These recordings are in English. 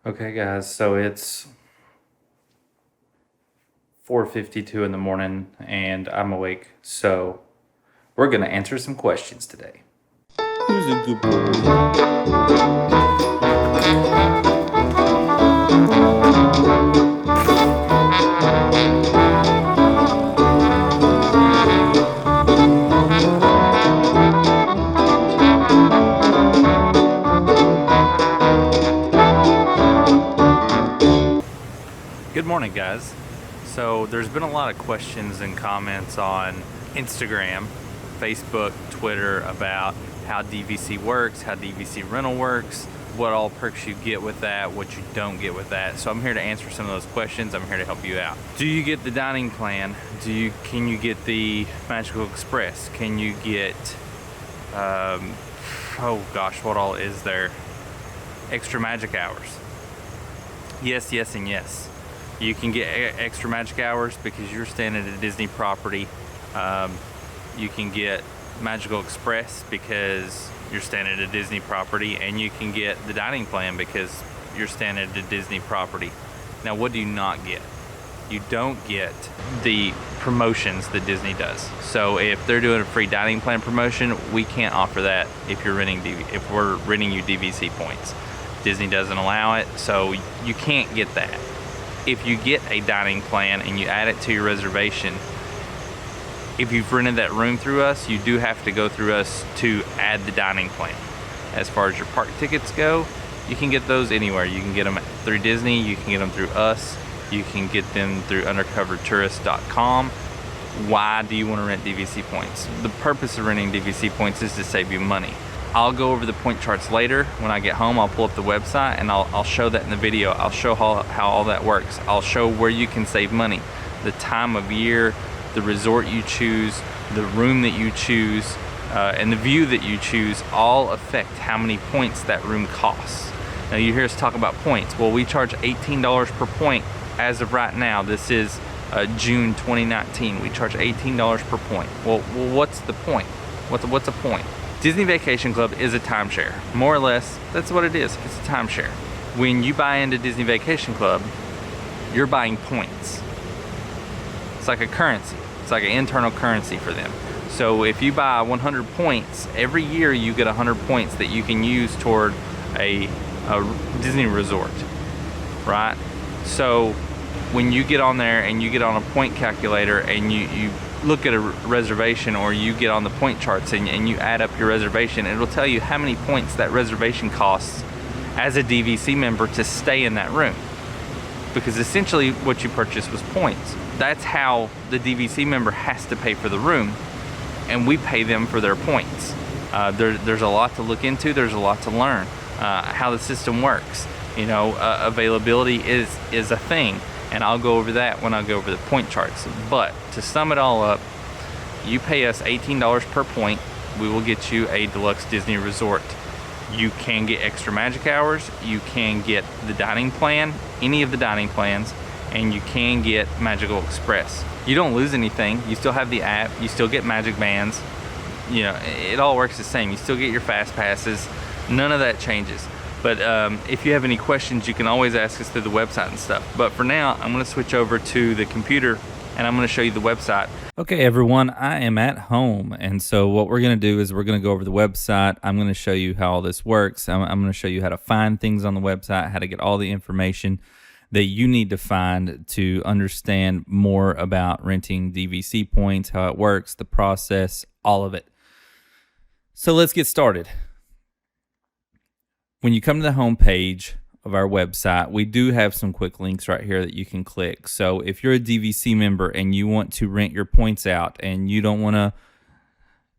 Okay, guys, so it's 4:52 in the morning and I'm awake, so we're gonna answer some questions today. Who's a good boy? Good morning, guys. So there's been a lot of questions and comments on Instagram, Facebook, Twitter about how DVC works, how DVC-Rental works, what all perks you get with that, what you don't get with that. So I'm here to answer some of those questions. I'm here to help you out. Do you get the dining plan? Can you get the Magical Express? Can you get, oh gosh, what all is there? Extra magic hours. Yes, yes, and yes. You can get extra magic hours because you're staying at a Disney property. You can get Magical Express because you're staying at a Disney property, and you can get the dining plan because you're staying at a Disney property. Now, what do you not get? You don't get the promotions that Disney does. So if they're doing a free dining plan promotion, we can't offer that if we're renting you DVC points. Disney doesn't allow it, so you can't get that. If you get a dining plan and you add it to your reservation, if you've rented that room through us, you do have to go through us to add the dining plan. As far as your park tickets go, you can get those anywhere. You can get them through Disney, you can get them through us, you can get them through undercovertourist.com. Why do you want to rent DVC points? The purpose of renting DVC points is to save you money. I'll go over the point charts later. When I get home, I'll pull up the website and I'll show that in the video. I'll show how all that works. I'll show where you can save money. The time of year, the resort you choose, the room that you choose, and the view that you choose all affect how many points that room costs. Now you hear us talk about points. Well, we charge $18 per point as of right now. This is June 2019. We charge $18 per point. Well, what's the point? What's a point? Disney Vacation Club is a timeshare. More or less, that's what it is. It's a timeshare. When you buy into Disney Vacation Club, you're buying points. It's like a currency. It's like an internal currency for them. So if you buy 100 points, every year you get 100 points that you can use toward a Disney resort, right? So when you get on there and you get on a point calculator and you look at a reservation, or you get on the point charts and you add up your reservation, it'll tell you how many points that reservation costs as a DVC member to stay in that room, because essentially what you purchased was points. That's how the DVC member has to pay for the room, and we pay them for their points. There's a lot to look into. There's a lot to learn how the system works. You know, availability is a thing, and I'll go over that when I go over the point charts. But to sum it all up, you pay us $18 per point, we will get you a deluxe Disney resort. You can get extra magic hours, you can get the dining plan, any of the dining plans, and you can get Magical Express. You don't lose anything. You still have the app, you still get magic bands. You know, it all works the same. You still get your fast passes. None of that changes. But if you have any questions, you can always ask us through the website and stuff. But for now, I'm going to switch over to the computer and I'm going to show you the website. Okay, everyone, I am at home. And so what we're going to do is we're going to go over the website. I'm going to show you how all this works. I'm going to show you how to find things on the website, how to get all the information that you need to find to understand more about renting DVC points, how it works, the process, all of it. So let's get started. When you come to the home page of our website, we do have some quick links right here that you can click. So if you're a DVC member and you want to rent your points out and you don't want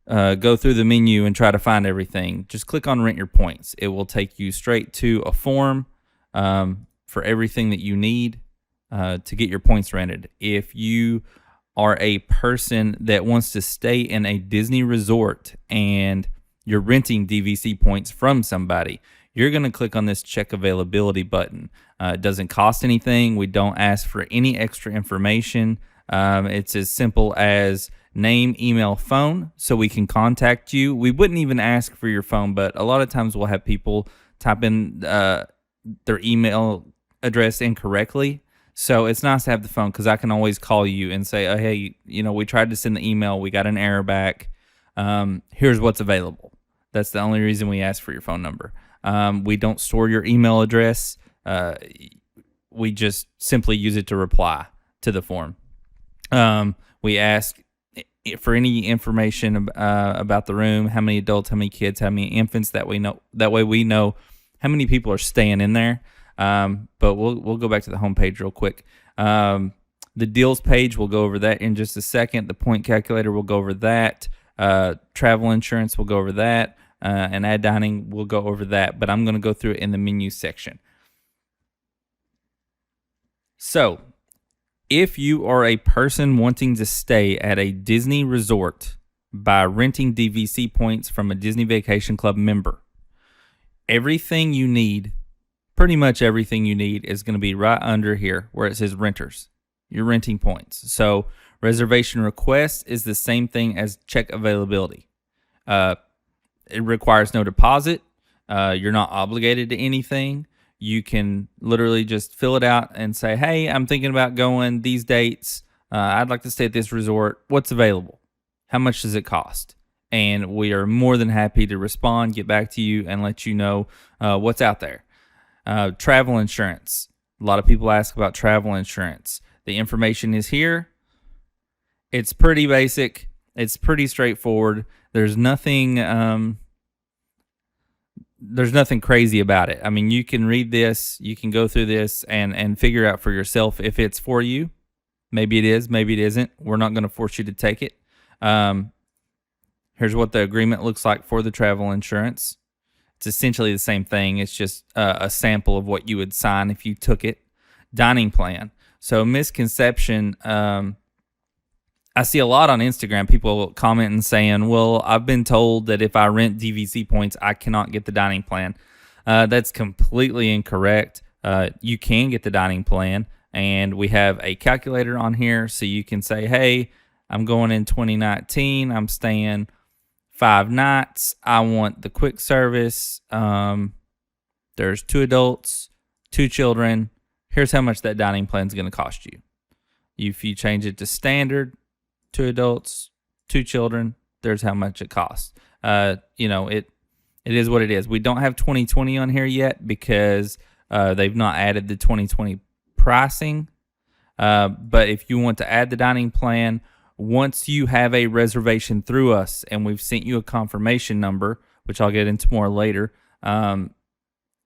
to go through the menu and try to find everything, just click on Rent Your Points. It will take you straight to a form for everything that you need to get your points rented. If you are a person that wants to stay in a Disney resort and you're renting DVC points from somebody, you're going to click on this check availability button. It doesn't cost anything. We don't ask for any extra information. It's as simple as name, email, phone, so we can contact you. We wouldn't even ask for your phone, but a lot of times we'll have people type in their email address incorrectly. So it's nice to have the phone because I can always call you and say, oh, hey, we tried to send the email. We got an error back. Here's what's available. That's the only reason we ask for your phone number. We don't store your email address. We just simply use it to reply to the form. We ask for any information about the room, how many adults, how many kids, how many infants. That way we know how many people are staying in there. But we'll go back to the home page real quick. The deals page, we'll go over that in just a second. The point calculator, we'll go over that. Travel insurance, we'll go over that. And add dining, we'll go over that. But I'm going to go through it in the menu section. So, if you are a person wanting to stay at a Disney resort by renting DVC points from a Disney Vacation Club member, everything you need, pretty much everything you need, is going to be right under here where it says renters. You're renting points. So reservation request is the same thing as check availability. It requires no deposit. You're not obligated to anything. You can literally just fill it out and say, hey, I'm thinking about going these dates. I'd like to stay at this resort. What's available? How much does it cost? And we are more than happy to respond, get back to you, and let you know what's out there. Travel insurance. A lot of people ask about travel insurance. The information is here. It's pretty basic. It's pretty straightforward. There's nothing crazy about it. I mean, you can read this, you can go through this and figure out for yourself if it's for you. Maybe it is, maybe it isn't. We're not going to force you to take it. Here's what the agreement looks like for the travel insurance. It's essentially the same thing. It's just a sample of what you would sign if you took it. Dining plan. So misconception, I see a lot on Instagram, people commenting saying, well, I've been told that if I rent DVC points, I cannot get the dining plan. That's completely incorrect. You can get the dining plan, and we have a calculator on here, so you can say, hey, I'm going in 2019. I'm staying 5 nights. I want the quick service. There's 2 adults, 2 children. Here's how much that dining plan is going to cost you. If you change it to standard, 2 adults, 2 children, there's how much it costs. It is what it is. We don't have 2020 on here yet because they've not added the 2020 pricing. But if you want to add the dining plan, once you have a reservation through us and we've sent you a confirmation number, which I'll get into more later,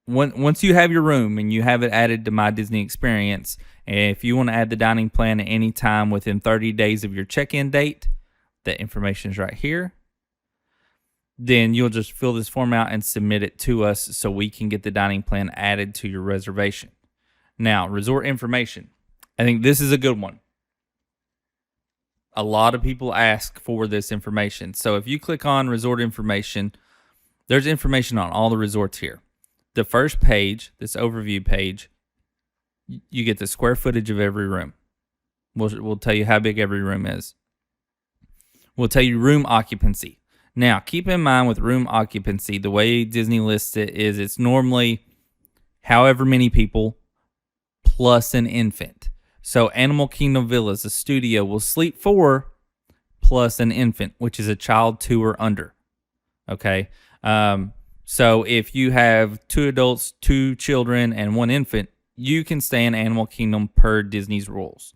once you have your room and you have it added to My Disney Experience, if you want to add the dining plan at any time within 30 days of your check-in date, that information is right here. Then you'll just fill this form out and submit it to us so we can get the dining plan added to your reservation. Now, resort information. I think this is a good one. A lot of people ask for this information. So if you click on resort information, there's information on all the resorts here. The first page, this overview page, you get the square footage of every room. We'll tell you how big every room is. We'll tell you room occupancy. Now, keep in mind with room occupancy, the way Disney lists it is it's normally however many people plus an infant. So Animal Kingdom Villas, a studio, will sleep 4 plus an infant, which is a child 2 or under. Okay? So if you have 2 adults, 2 children, and 1 infant, you can stay in Animal Kingdom per Disney's rules.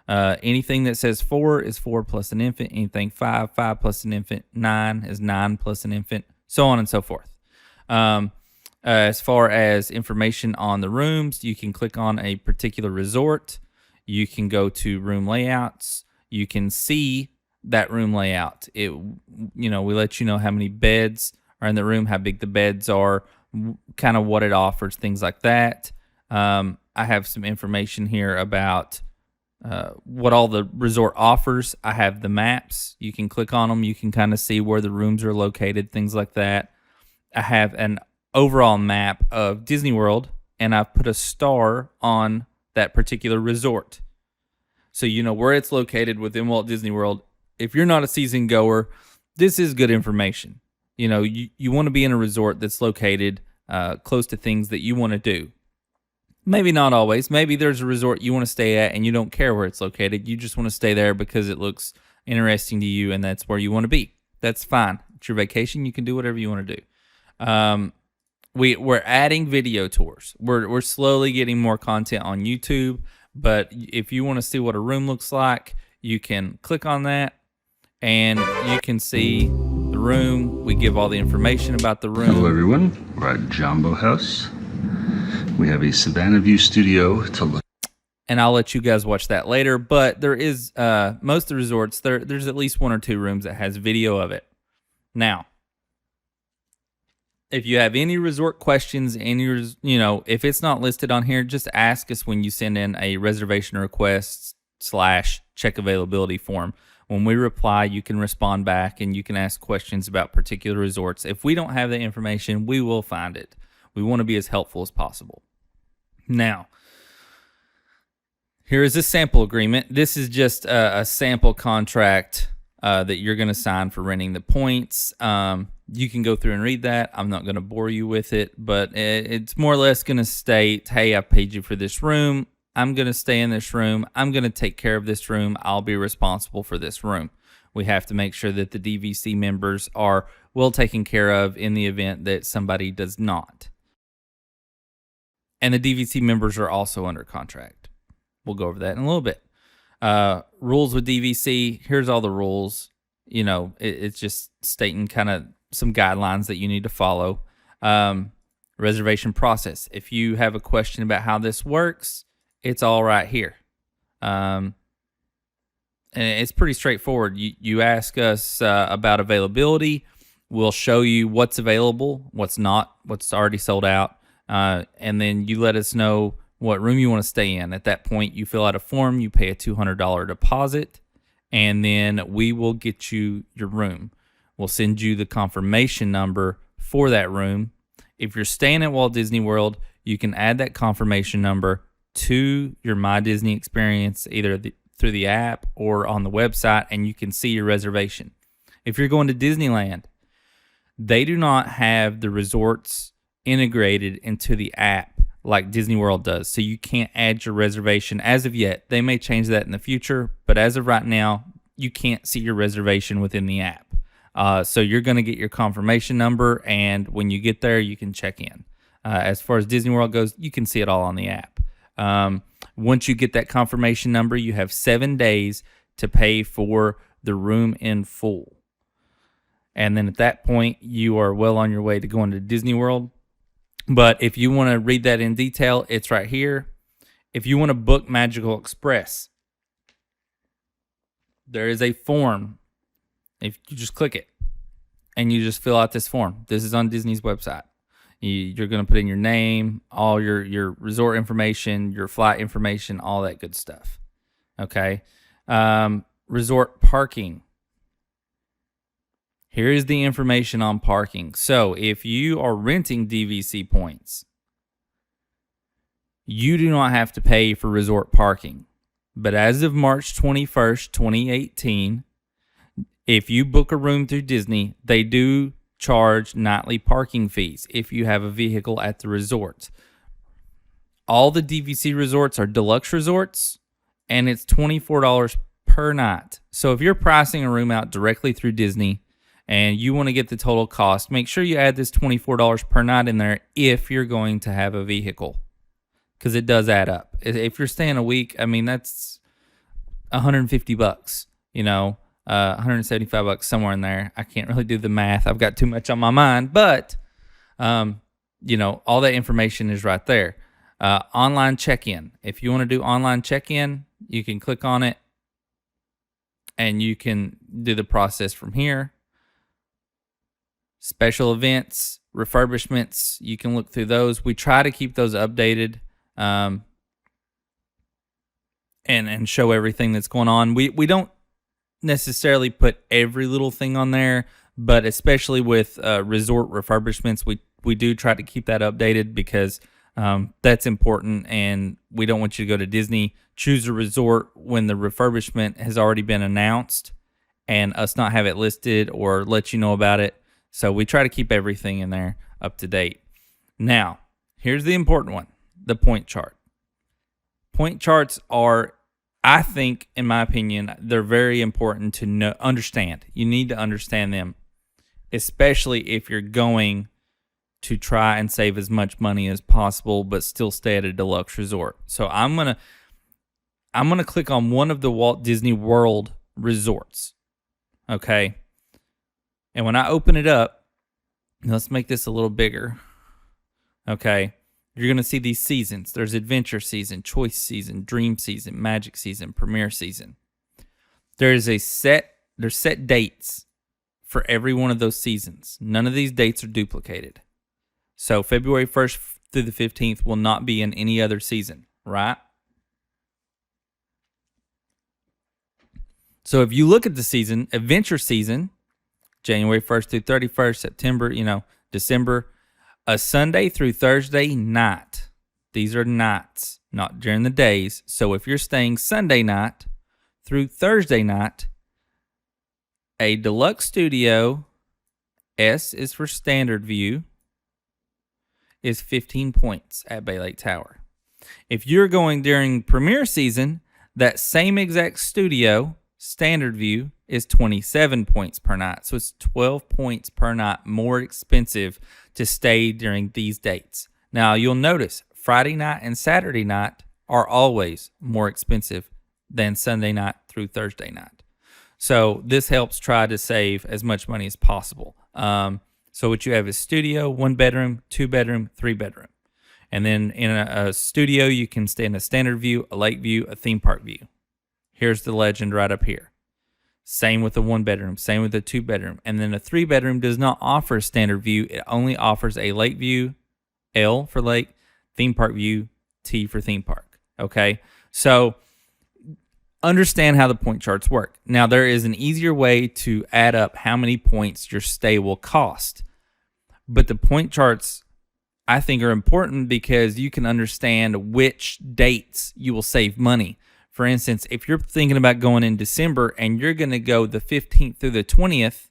Anything that says 4 is 4 plus an infant. Anything 5 plus an infant. 9 is 9 plus an infant. So on and so forth. As far as information on the rooms, you can click on a particular resort. You can go to room layouts. You can see that room layout. We let you know how many beds are in the room, how big the beds are, kind of what it offers, things like that. I have some information here about what all the resort offers. I have the maps. You can click on them. You can kind of see where the rooms are located, things like that. I have an overall map of Disney World, and I've put a star on that particular resort. So you know where it's located within Walt Disney World. If you're not a season goer, this is good information. You want to be in a resort that's located close to things that you want to do. Maybe not always. Maybe there's a resort you want to stay at and you don't care where it's located. You just want to stay there because it looks interesting to you and that's where you want to be. That's fine. It's your vacation. You can do whatever you want to do. We're adding video tours. We're slowly getting more content on YouTube, but if you want to see what a room looks like, you can click on that and you can see the room. We give all the information about the room. Hello everyone, we're at Jumbo House. We have a Savannah View studio to look. And I'll let you guys watch that later, but there is, most of the resorts, there's at least 1 or 2 rooms that has video of it. Now, if you have any resort questions, if it's not listed on here, just ask us when you send in a reservation request / check availability form. When we reply, you can respond back and you can ask questions about particular resorts. If we don't have the information, we will find it. We want to be as helpful as possible. Now, here is a sample agreement. This is just a sample contract that you're going to sign for renting the points. You can go through and read that. I'm not going to bore you with it, but it's more or less going to state, hey, I paid you for this room. I'm going to stay in this room. I'm going to take care of this room. I'll be responsible for this room. We have to make sure that the DVC members are well taken care of in the event that somebody does not. And the DVC members are also under contract. We'll go over that in a little bit. Rules with DVC. Here's all the rules. It's just stating kind of some guidelines that you need to follow. Reservation process. If you have a question about how this works, it's all right here. And it's pretty straightforward. You ask us about availability. We'll show you what's available, what's not, what's already sold out. And then you let us know what room you want to stay in. At that point, you fill out a form, you pay a $200 deposit, and then we will get you your room. We'll send you the confirmation number for that room. If you're staying at Walt Disney World, you can add that confirmation number to your My Disney experience, either through the app or on the website, and you can see your reservation. If you're going to Disneyland, they do not have the resorts integrated into the app like Disney World does, so you can't add your reservation as of yet. They may change that in the future, but as of right now, you can't see your reservation within the app. So you're going to get your confirmation number, and when you get there, you can check in. As far as Disney World goes, you can see it all on the app. Once you get that confirmation number, you have 7 days to pay for the room in full. And then at that point, you are well on your way to going to Disney World. But if you want to read that in detail, it's right here. If you want to book Magical Express, there is a form. If you just click it and you just fill out this form. This is on Disney's website. You're going to put in your name, all your resort information, your flight information, all that good stuff. Okay. Resort parking. Here is the information on parking. So if you are renting DVC points, you do not have to pay for resort parking. But as of March 21st, 2018, if you book a room through Disney, they do charge nightly parking fees if you have a vehicle at the resort. All the DVC resorts are deluxe resorts, and it's $24 per night. So if you're pricing a room out directly through Disney and you want to get the total cost, make sure you add this $24 per night in there if you're going to have a vehicle, because it does add up. If you're staying a week, I mean, that's $150, $175 somewhere in there. I can't really do the math. I've got too much on my mind, but all that information is right there. Online check-in. If you want to do online check-in, you can click on it and you can do the process from here. Special events, refurbishments, you can look through those. We try to keep those updated and show everything that's going on. We don't necessarily put every little thing on there, but especially with resort refurbishments, we do try to keep that updated because that's important, and we don't want you to go to Disney, choose a resort when the refurbishment has already been announced and us not have it listed or let you know about it. So we try to keep everything in there up to date. Now, here's the important one, the point chart. Point charts are, I think, in my opinion, they're very important to understand. You need to understand them, especially if you're going to try and save as much money as possible, but still stay at a deluxe resort. So I'm gonna click on one of the Walt Disney World resorts. Okay. And when I open it up, let's make this a little bigger. Okay. You're going to see these seasons. There's adventure season, choice season, dream season, magic season, premier season. There's set dates for every one of those seasons. None of these dates are duplicated. So February 1st through the 15th will not be in any other season, right? So if you look at the season, adventure season, January 1st through 31st, September, December, a Sunday through Thursday night. These are nights, not during the days. So if you're staying Sunday night through Thursday night, a deluxe studio, S is for standard view, is 15 points at Bay Lake Tower. If you're going during premiere season, that same exact studio, standard view, is 27 points per night. So it's 12 points per night more expensive to stay during these dates. Now you'll notice Friday night and Saturday night are always more expensive than Sunday night through Thursday night. So this helps try to save as much money as possible. So what you have is studio, 1 bedroom, 2 bedroom, 3 bedroom. And then in a studio, you can stay in a standard view, a lake view, a theme park view. Here's the legend right up here. Same with the 1 bedroom, same with the 2 bedroom. And then a 3 bedroom does not offer a standard view. It only offers a lake view, L for lake, theme park view, T for theme park. Okay? So understand how the point charts work. Now, there is an easier way to add up how many points your stay will cost. But the point charts, I think, are important because you can understand which dates you will save money. For instance, if you're thinking about going in December and you're going to go the 15th through the 20th,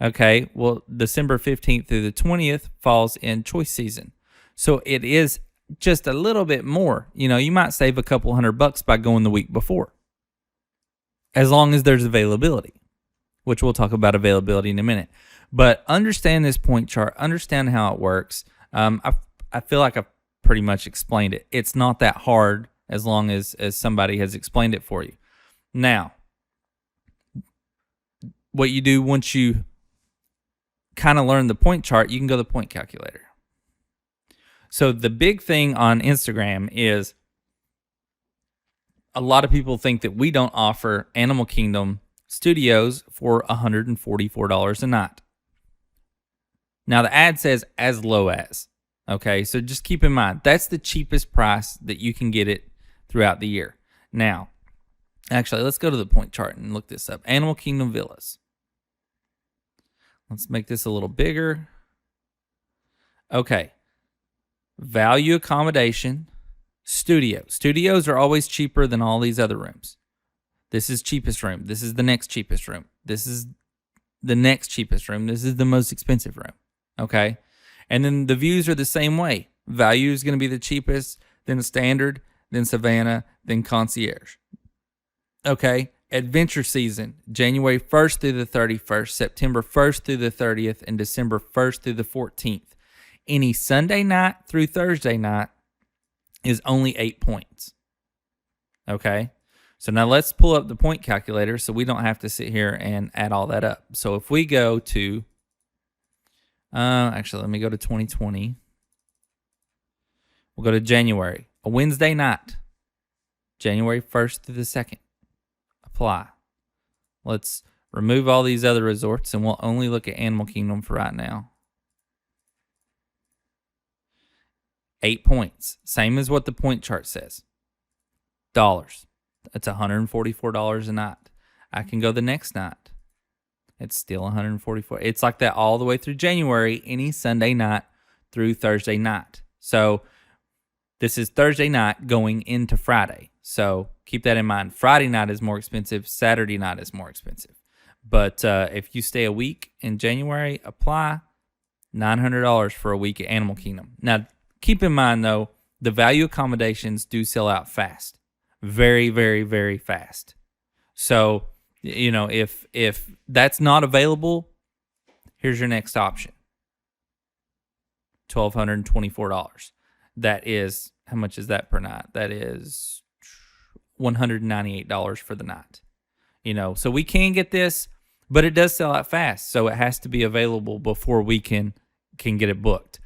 okay, well, December 15th through the 20th falls in choice season. So it is just a little bit more. You might save a couple $100 by going the week before, as long as there's availability, which we'll talk about availability in a minute. But understand this point chart, understand how it works. I feel like I've pretty much explained it. It's not that hard as long as somebody has explained it for you. Now, what you do once you kind of learn the point chart, you can go to the point calculator. So the big thing on Instagram is a lot of people think that we don't offer Animal Kingdom studios for $144 a night. Now, the ad says as low as. Okay, so just keep in mind, that's the cheapest price that you can get it throughout the year. Now, actually, let's go to the point chart and look this up. Animal Kingdom Villas. Let's make this a little bigger. Okay. Value accommodation, studio. Studios are always cheaper than all these other rooms. This is cheapest room. This is the next cheapest room. This is the next cheapest room. This is the most expensive room. Okay? And then the views are the same way. Value is going to be the cheapest, then standard, then Savannah, then concierge. Okay? Adventure season, January 1st through the 31st, September 1st through the 30th, and December 1st through the 14th. Any Sunday night through Thursday night is only 8 points. Okay? So now let's pull up the point calculator so we don't have to sit here and add all that up. So if we go to, actually, let me go to 2020. We'll go to January, a Wednesday night, January 1st through the 2nd. Apply. Let's remove all these other resorts and we'll only look at Animal Kingdom for right now. 8 points. Same as what the point chart says. Dollars. That's $144 a night. I can go the next night. It's still $144. It's like that all the way through January, any Sunday night through Thursday night. So this is Thursday night going into Friday. So keep that in mind. Friday night is more expensive. Saturday night is more expensive. But if you stay a week in January, apply $900 for a week at Animal Kingdom. Now, keep in mind, though, the value accommodations do sell out fast. Very, very, very fast. So, if that's not available, here's your next option. $1,224. That is, how much is that per night? That is $198 for the night. So we can get this, but it does sell out fast. So it has to be available before we can get it booked.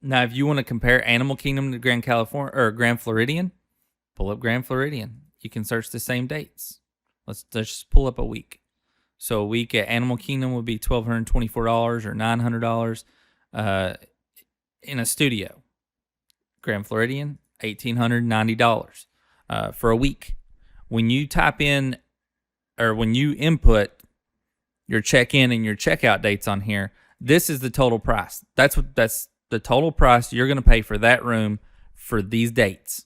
Now, if you want to compare Animal Kingdom to Grand California or Grand Floridian, pull up Grand Floridian. You can search the same dates. Let's just pull up a week. So a week at Animal Kingdom would be $1,224 or $900 in a studio. Grand Floridian, $1,890 for a week. When you type in or when you input your check-in and your checkout dates on here, this is the total price. That's the total price you're going to pay for that room for these dates.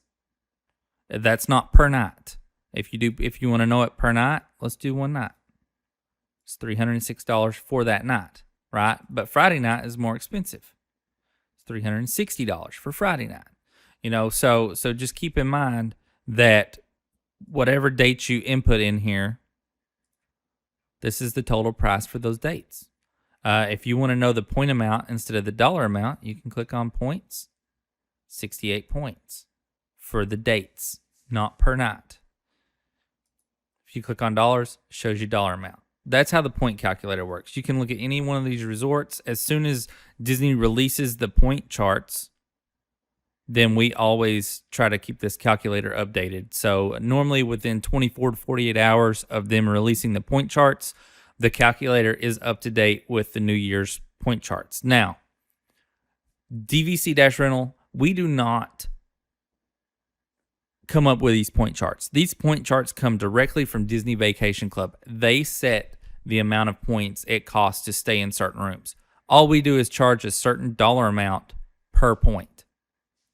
That's not per night. If you want to know it per night, let's do one night. It's $306 for that night, right? But Friday night is more expensive. It's $360 for Friday night. So just keep in mind that whatever dates you input in here, this is the total price for those dates. If you want to know the point amount instead of the dollar amount, you can click on points. 68 points for the dates, not per night. If you click on dollars, it shows you dollar amount. That's how the point calculator works. You can look at any one of these resorts. As soon as Disney releases the point charts, then we always try to keep this calculator updated. So normally within 24 to 48 hours of them releasing the point charts, the calculator is up to date with the New Year's point charts. Now, DVC-Rental, we do not come up with these point charts. These point charts come directly from Disney Vacation Club. They set the amount of points it costs to stay in certain rooms. All we do is charge a certain dollar amount per point.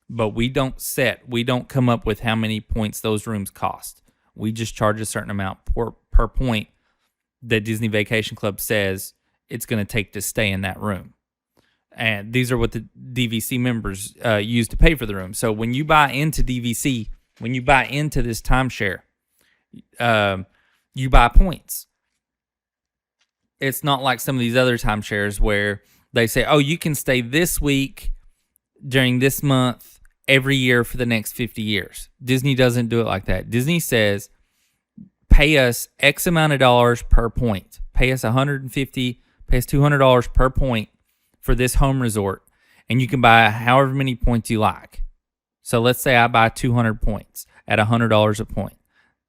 But we don't come up with how many points those rooms cost. We just charge a certain amount per point that Disney Vacation Club says it's going to take to stay in that room. And these are what the DVC members use to pay for the room. So when you buy into DVC, when you buy into this timeshare, you buy points. It's not like some of these other timeshares where they say, oh, you can stay this week during this month every year for the next 50 years. Disney doesn't do it like that. Disney says, pay us X amount of dollars per point. Pay us $150, pay us $200 per point for this home resort, and you can buy however many points you like. So let's say I buy 200 points at $100 a point.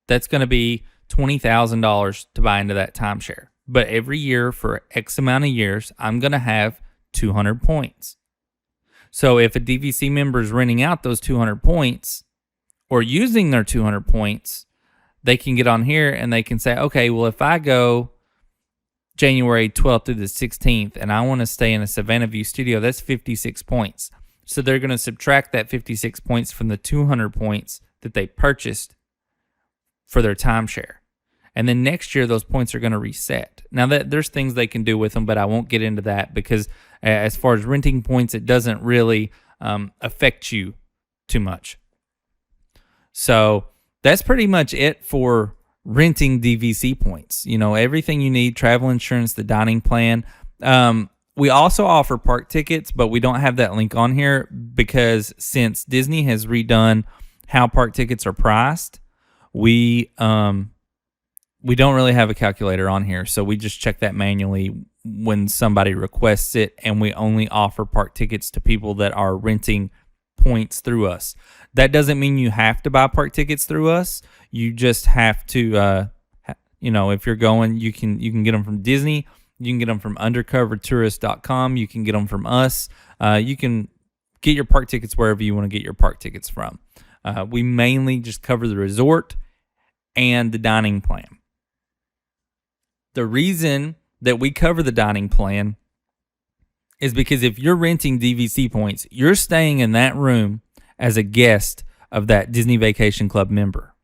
That's going to be $20,000 to buy into that timeshare. But every year for X amount of years, I'm going to have 200 points. So if a DVC member is renting out those 200 points or using their 200 points, they can get on here and they can say, okay, well, if I go January 12th through the 16th and I want to stay in a Savannah View studio, that's 56 points. So they're going to subtract that 56 points from the 200 points that they purchased for their timeshare. And then next year, those points are going to reset. Now, there's things they can do with them, but I won't get into that because as far as renting points, it doesn't really affect you too much. So that's pretty much it for renting DVC points. Everything you need, travel insurance, the dining plan. We also offer park tickets, but we don't have that link on here because since Disney has redone how park tickets are priced, we don't really have a calculator on here, so we just check that manually when somebody requests it, and we only offer park tickets to people that are renting points through us. That doesn't mean you have to buy park tickets through us. You just have to, if you're going, you can get them from Disney. You can get them from undercovertourist.com. You can get them from us. You can get your park tickets wherever you want to get your park tickets from. We mainly just cover the resort and the dining plan. The reason that we cover the dining plan is because if you're renting DVC points, you're staying in that room as a guest of that Disney Vacation Club member.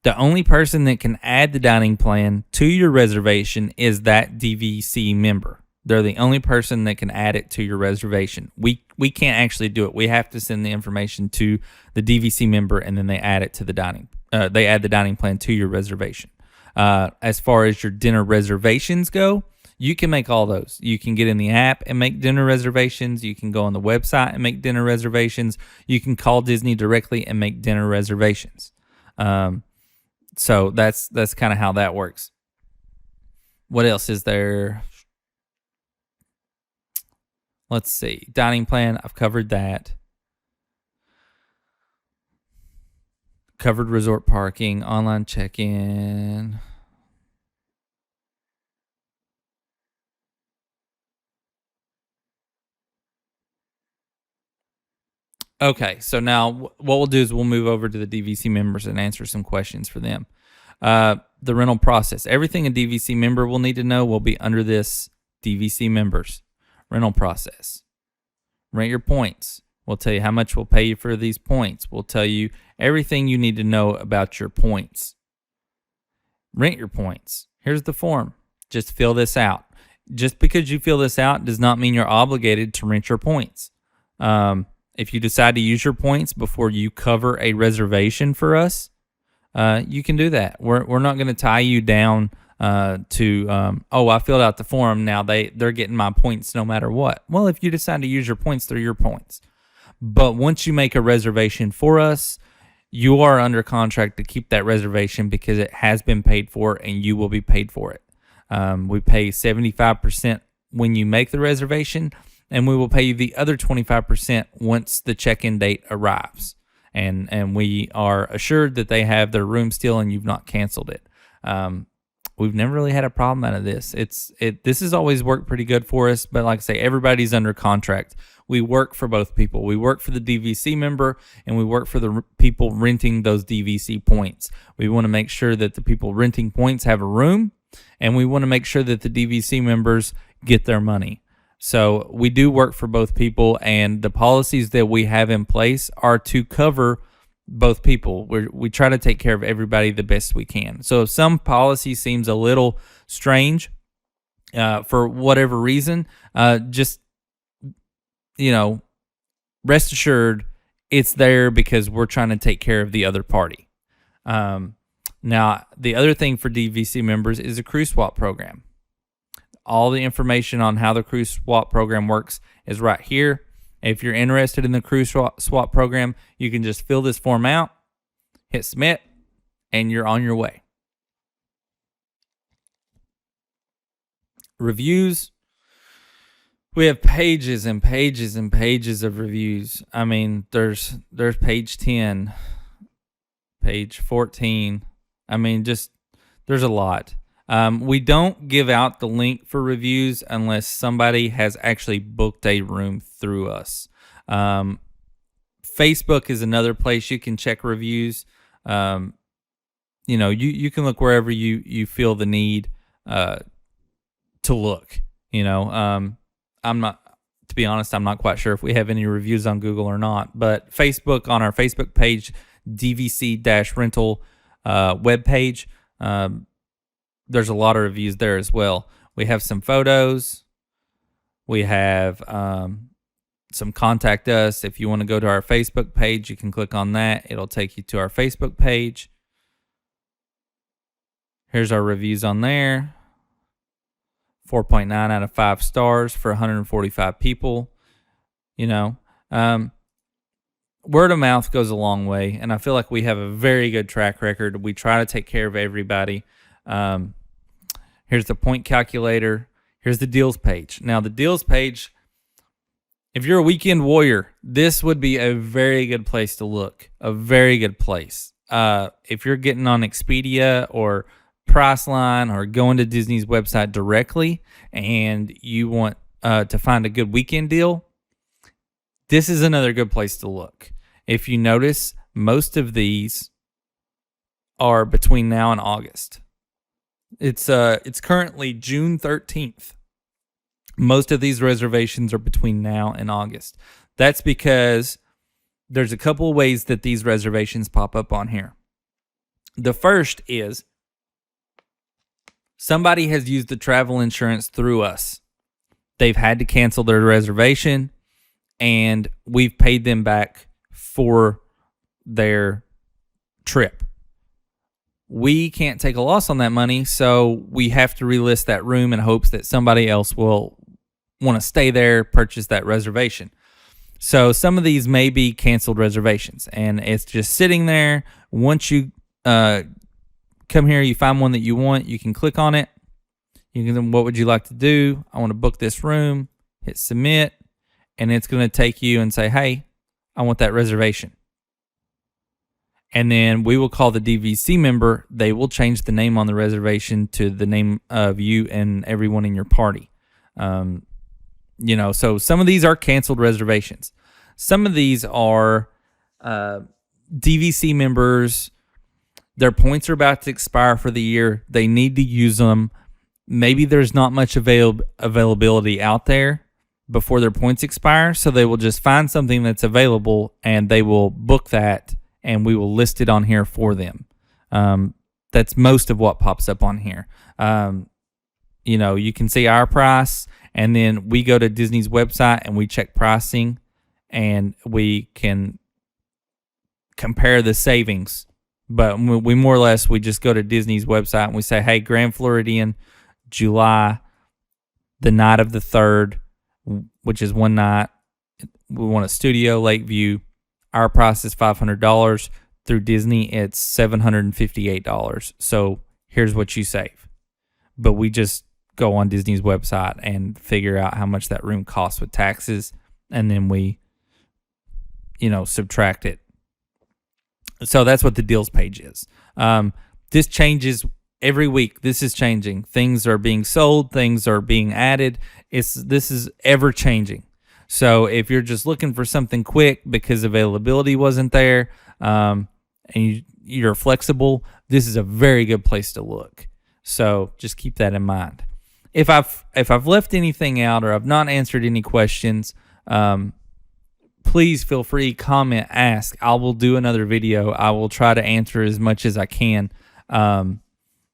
The only person that can add the dining plan to your reservation is that DVC member. They're the only person that can add it to your reservation. We can't actually do it. We have to send the information to the DVC member, and then they add it to the dining. They add the dining plan to your reservation. As far as your dinner reservations go, you can make all those. You can get in the app and make dinner reservations. You can go on the website and make dinner reservations. You can call Disney directly and make dinner reservations. So that's kind of how that works. What else is there? Let's see. Dining plan, I've covered that. Covered resort parking, online check-in. Okay, so now what we'll do is we'll move over to the DVC members and answer some questions for them. The rental process. Everything a DVC member will need to know will be under this DVC members. Rental process. Rent your points. We'll tell you how much we'll pay you for these points. We'll tell you everything you need to know about your points. Rent your points. Here's the form. Just fill this out. Just because you fill this out does not mean you're obligated to rent your points. If you decide to use your points before you cover a reservation for us, you can do that. We're not going to tie you down to I filled out the form, now they're getting my points no matter what. Well, if you decide to use your points, they're your points. But once you make a reservation for us, you are under contract to keep that reservation because it has been paid for and you will be paid for it. We pay 75% when you make the reservation, and we will pay you the other 25% once the check-in date arrives. And we are assured that they have their room still and you've not canceled it. We've never really had a problem out of this. This has always worked pretty good for us, but like I say, everybody's under contract. We work for both people. We work for the DVC member, and we work for the people renting those DVC points. We want to make sure that the people renting points have a room, and we want to make sure that the DVC members get their money. So we do work for both people, and the policies that we have in place are to cover both people. We try to take care of everybody the best we can. So if some policy seems a little strange for whatever reason, just, rest assured it's there because we're trying to take care of the other party. Now, the other thing for DVC members is a crew swap program. All the information on how the crew swap program works is right here. If you're interested in the crew swap program, you can just fill this form out, hit submit, and you're on your way. Reviews. We have pages and pages and pages of reviews. I mean, there's page 10, page 14. I mean, there's a lot. We don't give out the link for reviews unless somebody has actually booked a room through us. Facebook is another place you can check reviews. You can look wherever you feel the need to look. To be honest, I'm not quite sure if we have any reviews on Google or not. But Facebook, on our Facebook page, DVC-Rental webpage, there's a lot of reviews there as well. We have some photos. We have some contact us. If you want to go to our Facebook page, you can click on that. It'll take you to our Facebook page. Here's our reviews on there. 4.9 out of 5 stars for 145 people. Word of mouth goes a long way, and I feel like we have a very good track record. We try to take care of everybody. Here's the point calculator. Here's the deals page. Now, the deals page, if you're a weekend warrior, this would be a very good place to look. A very good place. If you're getting on Expedia or Priceline or going to Disney's website directly and you want to find a good weekend deal, this is another good place to look. If you notice, most of these are between now and August. It's currently June 13th. Most of these reservations are between now and August. That's because there's a couple of ways that these reservations pop up on here. The first is somebody has used the travel insurance through us. they've had to cancel their reservation, and we've paid them back for their trip. We can't take a loss on that money, so we have to relist that room in hopes that somebody else will want to stay there, purchase that reservation. So some of these may be canceled reservations, and it's just sitting there. Once you come here, you find one that you want, you can click on it. You can, what would you like to do? I want to book this room. Hit submit, and it's going to take you and say, hey, I want that reservation. And then we will call the DVC member. They will change the name on the reservation to the name of you and everyone in your party. So some of these are canceled reservations. Some of these are DVC members. Their points are about to expire for the year. They need to use them. Maybe there's not much availability out there before their points expire, so they will just find something that's available and they will book that, and we will list it on here for them. That's most of what pops up on here. You can see our price, and then we go to Disney's website and we check pricing, and we can compare the savings. But we more or less, we just go to Disney's website and we say, hey, Grand Floridian, July, the night of the 3rd, which is one night. We want a studio, Lakeview. Our price is $500. Through Disney, it's $758. So here's what you save. But we just go on Disney's website and figure out how much that room costs with taxes, and then we, subtract it. So that's what the deals page is. This changes every week. This is changing. Things are being sold. Things are being added. This is ever changing. So if you're just looking for something quick because availability wasn't there, and you're flexible, this is a very good place to look. So just keep that in mind. If I've left anything out or I've not answered any questions, please feel free, comment, ask. I will do another video. I will try to answer as much as I can.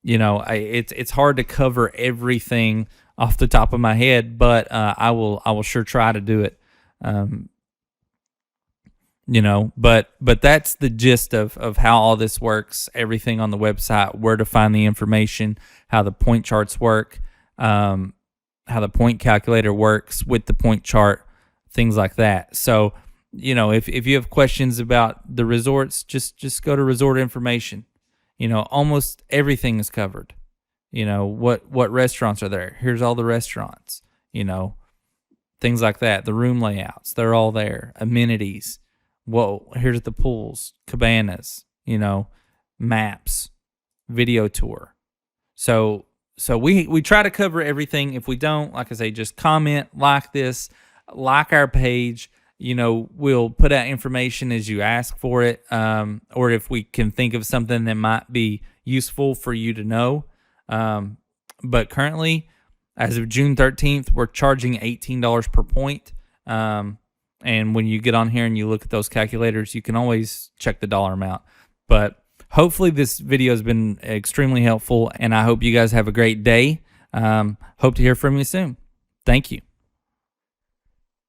It's hard to cover everything off the top of my head, but I will sure try to do it. But that's the gist of how all this works. Everything on the website, where to find the information, how the point charts work, how the point calculator works with the point chart, things like that. So, if you have questions about the resorts, just go to resort information. Almost everything is covered. What restaurants are there? Here's all the restaurants. Things like that. The room layouts, they're all there. Amenities. Whoa, here's the pools, cabanas, maps, video tour. So we try to cover everything. If we don't, like I say, just comment, like this, like our page. We'll put out information as you ask for it, or if we can think of something that might be useful for you to know. But currently, as of June 13th, we're charging $18 per point. And when you get on here and you look at those calculators, you can always check the dollar amount. But hopefully this video has been extremely helpful, and I hope you guys have a great day. Hope to hear from you soon. Thank you.